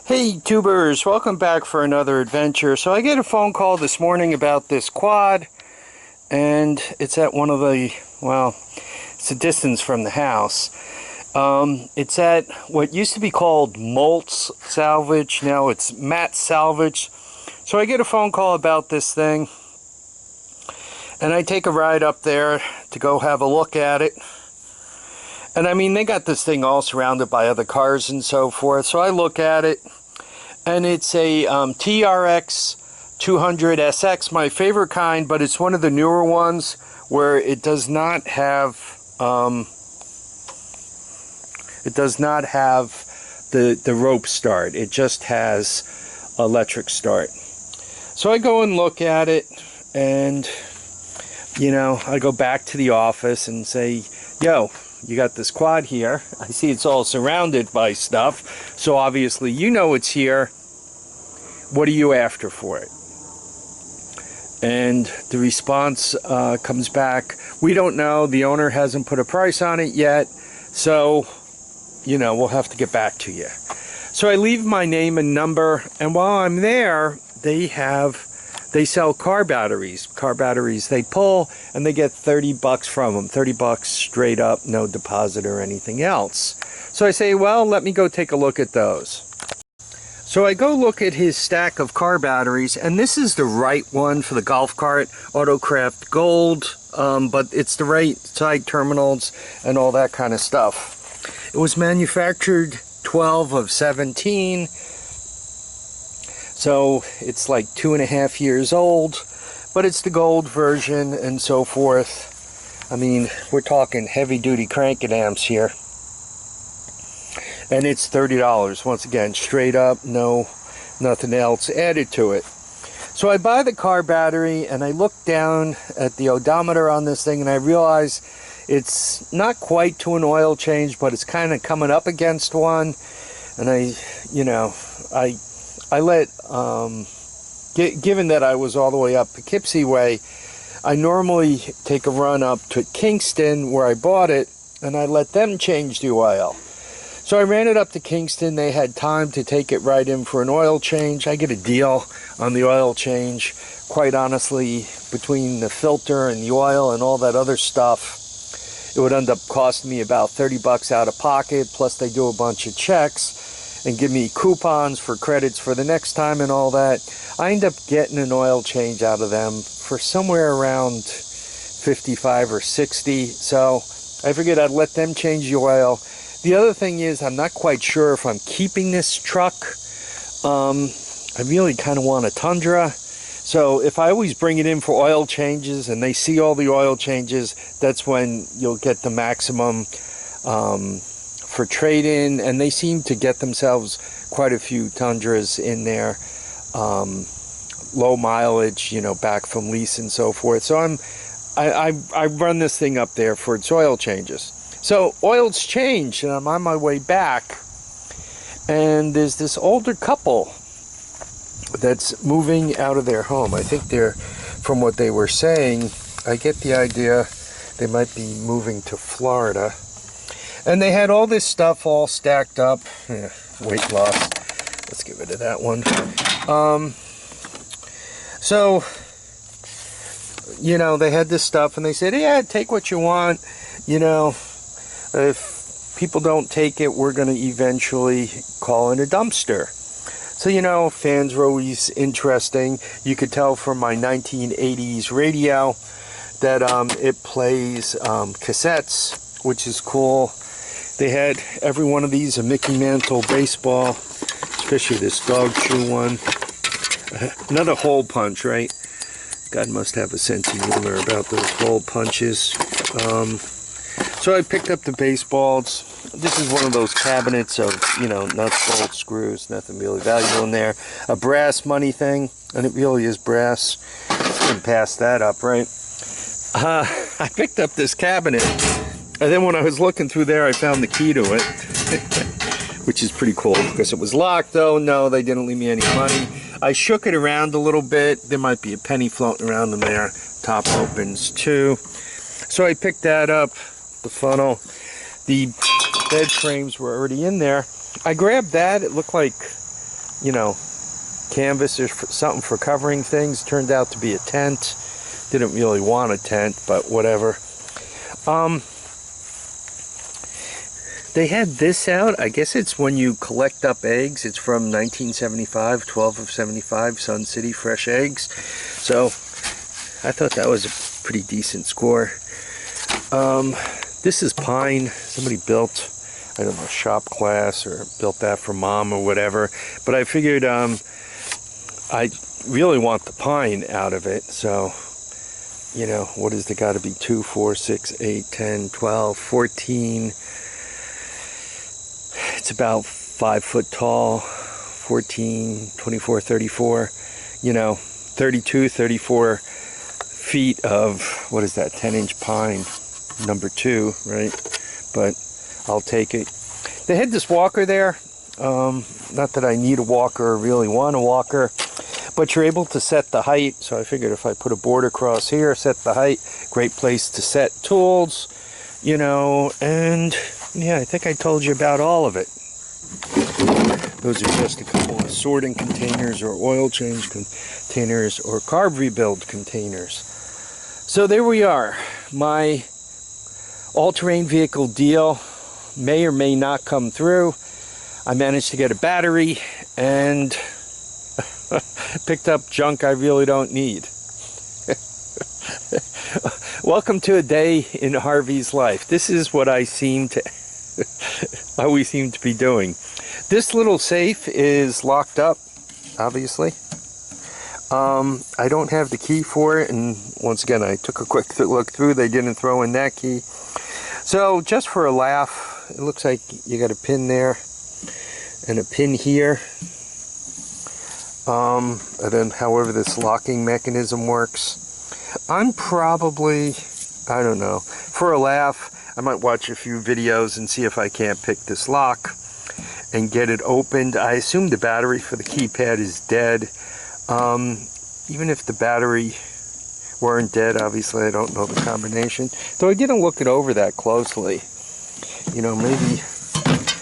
Hey tubers, welcome back for another adventure. So I get a phone call this morning about this quad, and it's at one of the, well, it's a distance from the house. It's at what used to be called Molt's Salvage, now it's Matt's Salvage. So I get a phone call about this thing, and I take a ride up there to go have a look at it. And I mean, they got this thing all surrounded by other cars and so forth. So I look at it, and it's a TRX200SX, my favorite kind, but it's one of the newer ones where it does not have the rope start. It just has electric start. So I go and look at it, and you know, I go back to the office and say, yo, you got this quad here. I see it's all surrounded by stuff, so obviously you know it's here. What are you after for it? And the response comes back, we don't know. The owner hasn't put a price on it yet, so you know, we'll have to get back to you. So I leave my name and number, and while I'm there, they sell car batteries. Car batteries they pull, and they get 30 bucks from them. 30 bucks straight up, no deposit or anything else. So I say, well, let me go take a look at those. So I go look at his stack of car batteries, and this is the right one for the golf cart, Autocraft Gold, but it's the right side terminals and all that kind of stuff. It was manufactured 12 of 17. So it's like 2.5 years old, but it's the gold version and so forth. I mean, we're talking heavy duty cranking amps here. And it's $30, once again, straight up, no, nothing else added to it. So I buy the car battery, and I look down at the odometer on this thing, and I realize it's not quite to an oil change, but it's kind of coming up against one. And I let, given that I was all the way up Poughkeepsie way, I normally take a run up to Kingston where I bought it, and I let them change the oil. So I ran it up to Kingston. They had time to take it right in for an oil change. I get a deal on the oil change. Quite honestly, between the filter and the oil and all that other stuff, it would end up costing me about 30 bucks out of pocket, plus they do a bunch of checks and give me coupons for credits for the next time and all that. I end up getting an oil change out of them for somewhere around 55 or 60. So I figured I'd let them change the oil. The other thing is, I'm not quite sure if I'm keeping this truck. I really kind of want a Tundra. So if I always bring it in for oil changes and they see all the oil changes, that's when you'll get the maximum for trade-in, and they seem to get themselves quite a few Tundras in there, low mileage, you know, back from lease and so forth. So I run this thing up there for its oil changes. So oil's changed, and I'm on my way back, and there's this older couple that's moving out of their home. I think they're, from what they were saying, I get the idea they might be moving to Florida. And they had all this stuff all stacked up. Weight loss. Let's get rid of that one. So, you know, they had this stuff, and they said, yeah, take what you want. You know, if people don't take it, we're going to eventually call in a dumpster. So, you know, fans were always interesting. You could tell from my 1980s radio that it plays cassettes, which is cool. They had every one of these, a Mickey Mantle baseball, especially this dog shoe one. Another hole punch, right? God must have a sense of humor about those hole punches. So I picked up the baseballs. This is one of those cabinets of, you know, nuts, bolts, screws, nothing really valuable in there. A brass money thing, and it really is brass. Couldn't pass that up, right? I picked up this cabinet, and then when I was looking through there, I found the key to it, which is pretty cool, because it was locked, though. No, they didn't leave me any money. I shook it around a little bit. There might be a penny floating around in there. Top opens, too. So I picked that up, the funnel. The bed frames were already in there. I grabbed that. It looked like you know, canvas or something for covering things. Turned out to be a tent. Didn't really want a tent, but whatever. They had this out. I guess it's when you collect up eggs. It's from 1975, 12 of 75, Sun City Fresh Eggs. So I thought that was a pretty decent score. This is pine. Somebody built, I don't know, shop class or built that for mom or whatever. But I figured I really want the pine out of it. So, you know, what is it got to be? 2, 4, 6, 8, 10, 12, 14. It's about 5 foot tall, 14, 24, 34, you know, 32, 34 feet of, what is that, 10-inch pine, number 2, right? But I'll take it. They had this walker there. Not that I need a walker or really want a walker, but you're able to set the height. So I figured if I put a board across here, set the height, great place to set tools, you know, and yeah, I think I told you about all of it. Those are just a couple of sorting containers or oil change containers or carb rebuild containers. So there we are. My all-terrain vehicle deal may or may not come through. I managed to get a battery and picked up junk I really don't need. Welcome to a day in Harvey's life. This is what I seem to always seem to be doing. This little safe is locked up, obviously. I don't have the key for it, and once again, I took a quick look through. They didn't throw in that key. So just for a laugh, it looks like you got a pin there and a pin here. And then however this locking mechanism works. I'm probably, I don't know, for a laugh, I might watch a few videos and see if I can't pick this lock and get it opened. I assume the battery for the keypad is dead. Even if the battery weren't dead, obviously I don't know the combination. Though I didn't look it over that closely. You know, maybe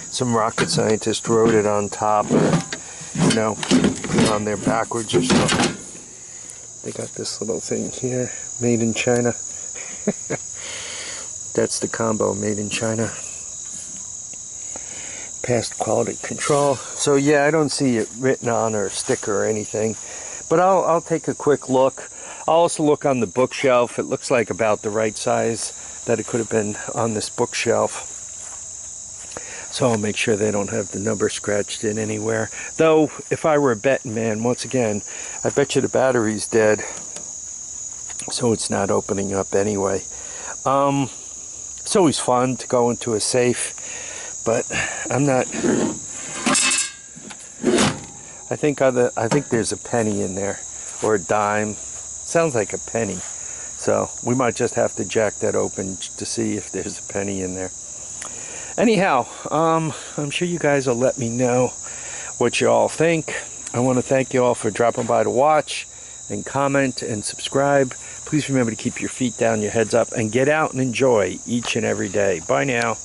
some rocket scientist wrote it on top, or, you know, put it on there backwards or something. They got this little thing here, made in China. That's the combo, made in China. Past quality control. So yeah, I don't see it written on or a sticker or anything. But I'll take a quick look. I'll also look on the bookshelf. It looks like about the right size that it could have been on this bookshelf. So I'll make sure they don't have the number scratched in anywhere. Though, if I were a betting man, once again, I bet you the battery's dead. So it's not opening up anyway. It's always fun to go into a safe, but I'm not. I think there's a penny in there, or a dime. Sounds like a penny. So we might just have to jack that open to see if there's a penny in there. Anyhow, I'm sure you guys will let me know what you all think. I want to thank you all for dropping by to watch and comment and subscribe. Please remember to keep your feet down, your heads up, and get out and enjoy each and every day. Bye now.